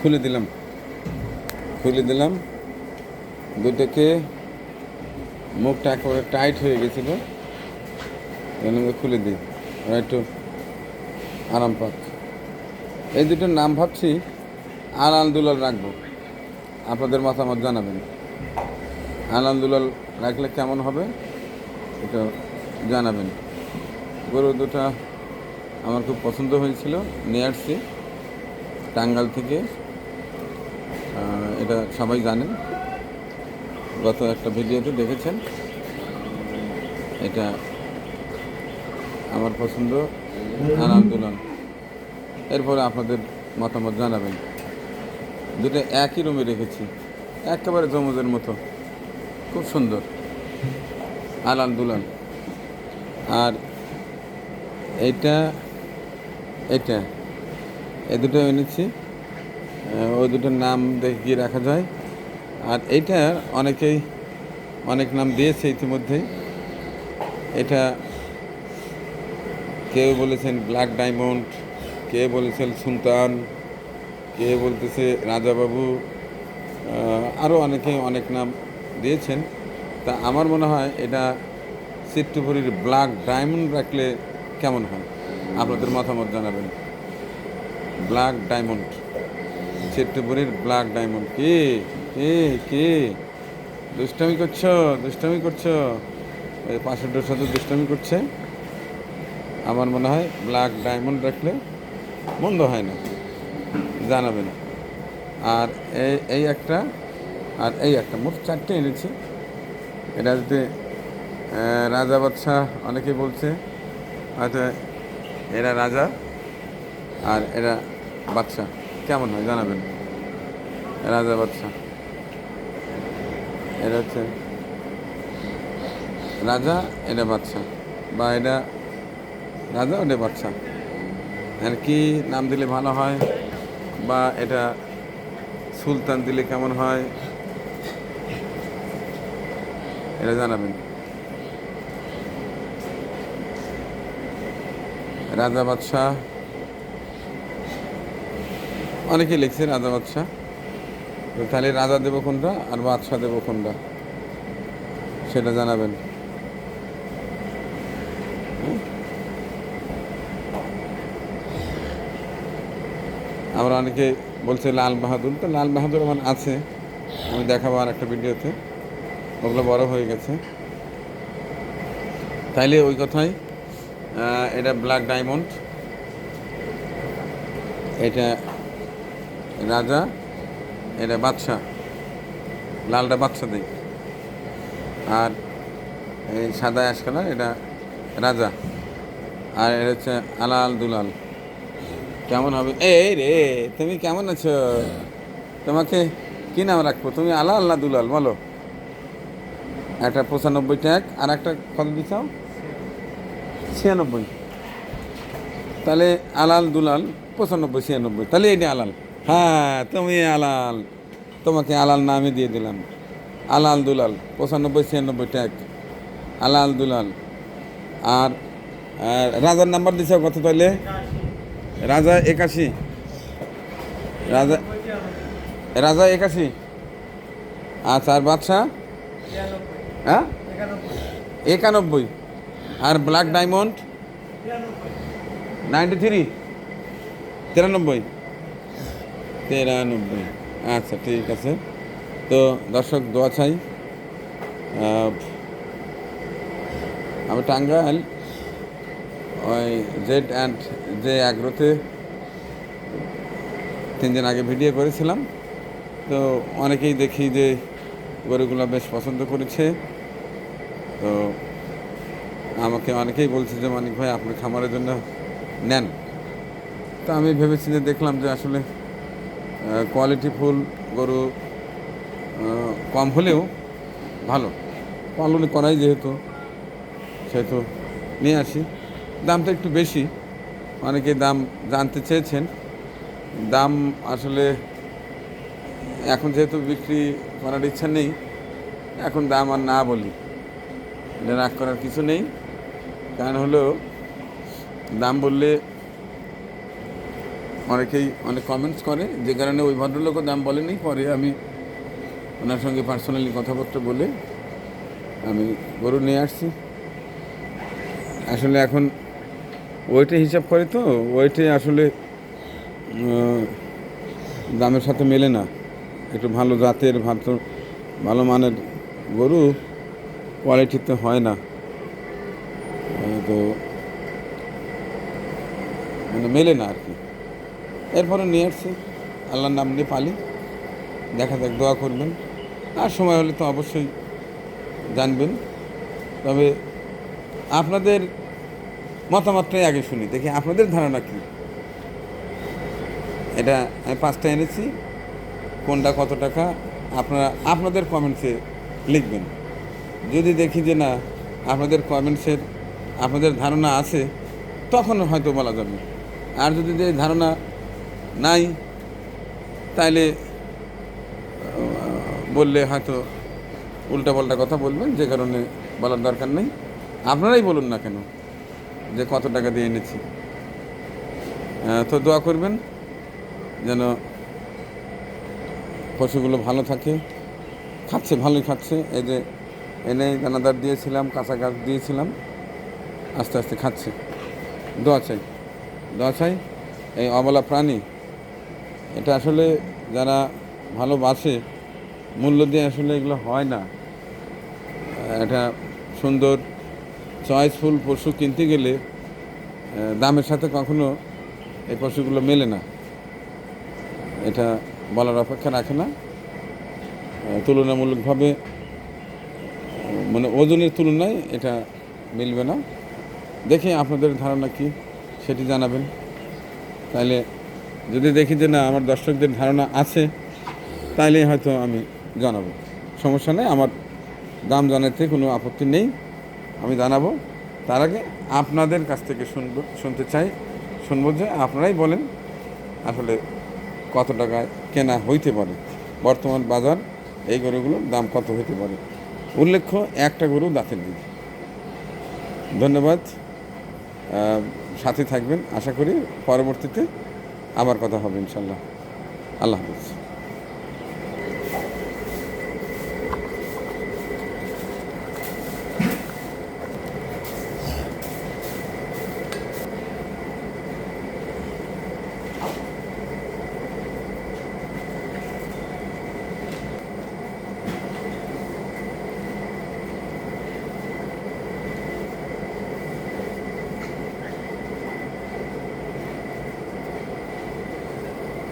খুলে দিলাম দুটোকে। মুখটা একেবারে টাইট হয়ে গেছিল, খুলে দিই, ওরা একটু আরাম পাক। এই দুটোর নাম ভাবছি আলাল দুলাল রাখবো, আপনাদের মতামত জানাবেন। আলাল দুলাল রাখলে কেমন হবে এটা জানাবেন। গরু দুটা আমার খুব পছন্দ হয়েছিল, নিয়ে আসছি টাঙ্গাইল থেকে। এটা সবাই জানেন, গত একটা ভিডিওতে দেখেছেন। এটা আমার পছন্দ, আলাল দুলাল। এরপরে আপনাদের মতামত জানাবেন। দুটো একই রুমে রেখেছি, একেবারে জমজের মতো, খুব সুন্দর আলাল দুলাল। আর এইটা এটা এই দুটো এনেছি, ওই দুটোর নাম দেখে গিয়ে রাখা যায়। আর এইটা অনেকেই অনেক নাম দিয়েছে ইতিমধ্যেই। এটা কেউ বলেছেন ব্ল্যাক ডায়মন্ড, কে বলেছেন সুলতান, কে বলতেছে রাজাবাবু, আরও অনেকেই অনেক নাম দিয়েছেন। তা আমার মনে হয় এটা চিত্তপুরীর ব্ল্যাক ডায়মন্ড রাখলে কেমন হয়, আপনাদের মতামত জানাবেন। ব্ল্যাক ডায়মন্ড, চিত্তপুরীর ব্ল্যাক ডায়মন্ড। কে কে কে দুষ্টামি করছো? এই পাশের সাথে দুষ্টামি করছে। আমার মনে হয় ব্ল্যাক ডায়মন্ড রাখলে মন্দ হয় না, জানাবেন। আর এই একটা, আর এই একটা, মোট চারটে এনেছি। এটা যদি রাজা বাদশাহ অনেকেই বলছে, হয়তো এরা রাজা আর এরা বাদশাহ, কেমন হয় জানাবেন। রাজা বাদশাহ, এটা হচ্ছে রাজা, এটা বাদশাহ, বা এটা রাজা, ওটা বাদশাহ। আর কি নাম দিলে ভালো হয়, বা এটা সুলতান দিলে কেমন হয়, এটা জানাবেন। রাজা বাদশাহ অনেকেই লিখছে রাজা বাদশাহ, তাহলে রাজা দেব কোনটা আর বাদশাহ দেব কোনটা সেটা জানাবেন। আমরা অনেকে বলছে লাল বাহাদুর, তো লাল বাহাদুর আমার আছে, আমি দেখাবো আর একটা ভিডিওতে, ওগুলো বড় হয়ে গেছে। তাইলে ওই কথাই, এটা ব্ল্যাক ডায়মন্ড, এটা রাজা, এটা বাদশাহ, লালটা বাদশাহ দেই। আর এই সাদা অ্যাশ কালার এটা রাজা, আর এটা হচ্ছে আলাল দুলাল। কেমন হবে? এই রে, তুমি কেমন আছো? তোমাকে কি নাম রাখবো? তুমি আলাল না দুলাল বলো? একটা 95 ট্যাগ, আর একটা কত দিচ্ছাও? 96। তাহলে আলাল দুলাল 95 96, তাহলে এটা আলাল। হ্যাঁ, তুমি আলাল, তোমাকে আলাল নামে দিয়ে দিলাম। আলাল দুলাল 95 96 ট্যাগ, আলাল দুলাল। আর রাজার নাম্বার দিছে কত তাহলে? রাজা 81, রাজা রাজা 81। আচ্ছা, আর বাদশাহ? হ্যাঁ, 91। আর ব্ল্যাক ডায়মন্ড 93, 93, 93। আচ্ছা, ঠিক আছে। তো দর্শক দোয়া চাই। আমি টাঙ্গাইল ওই জেড অ্যান্ড জে অ্যাগ্রোতে 3 দিন আগে ভিডিও করেছিলাম। তো অনেকেই দেখি যে গরুগুলো বেশ পছন্দ করেছে। তো আমাকে অনেকেই বলছে যে মানিক ভাই আপনি খামারের জন্য নেন। তো আমি ভেবেছি যে দেখলাম যে আসলে কোয়ালিটি ফুল গরু কম হলেও ভালো, পালন করাই যেহেতু, সেহেতু নিয়ে আসি। দামটা একটু বেশি, অনেকে দাম জানতে চেয়েছেন। দাম আসলে এখন যেহেতু বিক্রি করার ইচ্ছা নেই, এখন দাম আর না বলি, এটা রাগ করার কিছু নেই। কারণ হলো দাম বললে অনেকেই অনেক কমেন্টস করে, যে কারণে ওই ভদ্রলোকও দাম বলেনি। পরে আমি ওনার সঙ্গে পার্সোনালি কথাবার্তা বলে আমি গরু নিয়ে আসছি। আসলে এখন ওয়েটে হিসাব করে, তো ওয়েটে আসলে দামের সাথে মেলে না। একটু ভালো জাতের ভালো মানের গরু কোয়ালিটিতে হয় না, তো মানে মেলে না আর কি। এরপরে নিয়ে আসছি, আল্লাহর নাম নিয়ে পালি, দেখা যাক, দোয়া করবেন। আর সময় হলে তো অবশ্যই জানবেন। তবে আপনাদের মতামতটাই আগে শুনি, দেখি আপনাদের ধারণা কী। এটা আমি 5টা এনেছি, কোনটা কত টাকা আপনাদের কমেন্টসে লিখবেন। যদি দেখি যে না, আপনাদের ধারণা আছে, তখন হয়তো বলা যাবে। আর যদি ধারণা নাই, তাইলে বললে হয়তো উল্টাপাল্টা কথা বলবেন, যে কারণে বলার দরকার নেই। আপনারাই বলুন না কেন যে কত টাকা দিয়ে এনেছি। তো দোয়া করবেন যেন পশুগুলো ভালো থাকে। খাচ্ছে, ভালোই খাচ্ছে। এই যে এনে দানাদার দিয়েছিলাম, কাঁচা গাছ দিয়েছিলাম, আস্তে আস্তে খাচ্ছে। দোয়া চাই। এই অবলা প্রাণী, এটা আসলে যারা ভালোবাসে, মূল্য দিয়ে আসলে এগুলো হয় না। এটা সুন্দর চয়েসফুল পশু কিনতে গেলে দামের সাথে কখনো এই পশুগুলো মেলে না, এটা বলার অপেক্ষা রাখে না। তুলনামূলকভাবে মানে ওজনের তুলনায় এটা মিলবে না। দেখি আপনাদের ধারণা কি, সেটি জানাবেন। তাইলে যদি দেখি যে না, আমার দর্শকদের ধারণা আছে, তাইলে হয়তো আমি জানাবো। সমস্যা নেই, আমার দাম জানাতে কোনো আপত্তি নেই, আমি জানাবো। তার আগে আপনাদের কাছ থেকে শুনবো যে আপনারাই বলেন আসলে কত টাকায় কেনা হইতে পারে, বর্তমান বাজার এই গরুগুলোর দাম কত হইতে পারে। উল্লেখ্য, একটা গরু দাঁতের দিক। ধন্যবাদ, সাথে থাকবেন। আশা করি পরবর্তীতে আবার কথা হবে ইনশাল্লাহ। আল্লাহ হাফেজ।